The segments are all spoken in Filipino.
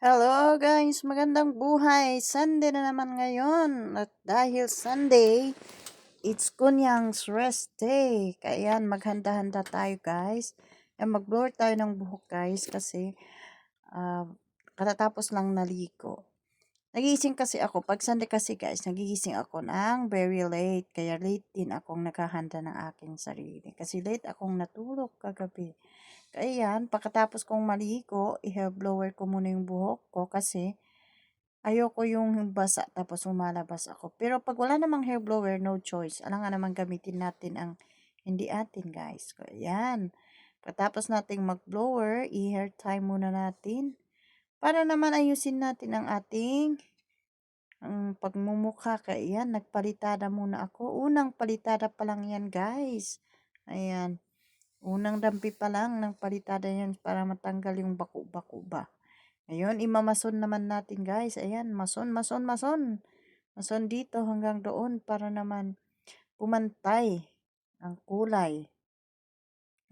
Hello guys, magandang buhay. Sunday na naman ngayon. At dahil Sunday, it's Kunyang's rest day. Kaya yan, maghanda-handa tayo guys. Mag-blower tayo ng buhok guys kasi uh, katatapos lang naligo. Nagigising kasi ako. Pag Sunday kasi guys, nagigising ako ng very late. Kaya late din akong naghahanda ng aking sarili. Kasi late akong natulog kagabi. Kaya yan, pagkatapos kong maligo, i-hair blower ko muna yung buhok ko kasi ayoko yung basa tapos umalabas ako. Pero pag wala namang hair blower, no choice. Alam nga naman gamitin natin ang hindi atin guys. Kaya yan. Pagkatapos nating mag-blower, i-hair tie muna natin. Para naman ayusin natin ang ating pagmumukha. Kaya yan, nagpalitada muna ako. Unang palitada pa lang yan guys. Ayan. Unang dampi pa lang ng palitada yan para matanggal yung bako-bako ba. Ngayon, imamason naman natin guys. Ayan, mason, mason, mason. Mason dito hanggang doon para naman pumantay ang kulay.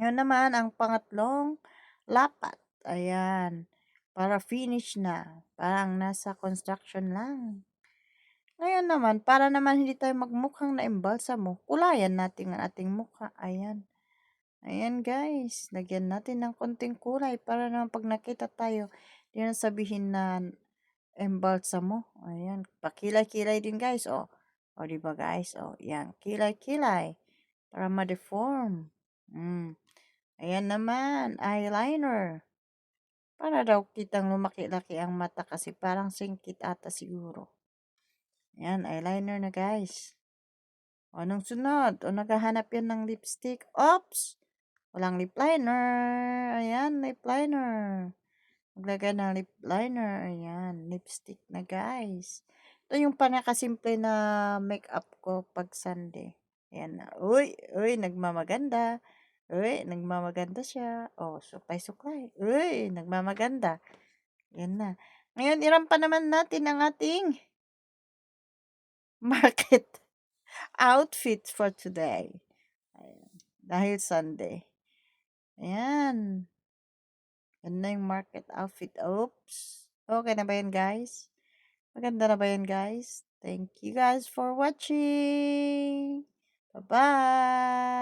Ngayon naman, ang pangatlong lapat. Ayan, para finish na. Parang nasa construction lang. Ngayon naman, para naman hindi tayo magmukhang na-embalsamo, kulayan natin ang ating mukha. Ayan. Ayan guys, lagyan natin ng konting kulay para naman pag nakita tayo, di na sabihin na embalsamo. Ayan, pakilay-kilay din guys, oh. O, di ba guys? Oh, yan, kilay-kilay para ma-deform. Ayan naman, eyeliner. Para daw kitang lumaki-laki ang mata kasi parang singkit ata siguro. Ayan, eyeliner na guys. O, anong sunod? O, naghahanap yan ng lipstick. Oops! Walang lip liner. Ayan, lip liner. Maglagay ng lip liner. Ayan, lipstick na guys. Ito yung panakasimple na makeup ko pag Sunday. Ayan na. Uy, uy, nagmamaganda. Uy, nagmamaganda siya. Oh, suklay-suklay. Uy, nagmamaganda. Ayan na. Ngayon, irampa naman natin ang ating market outfit for today. Ayan. Dahil Sunday. Ayan. Yan na yung market outfit. Oops. Okay na ba yan, guys? Maganda na ba yan, guys? Thank you guys for watching. Bye-bye.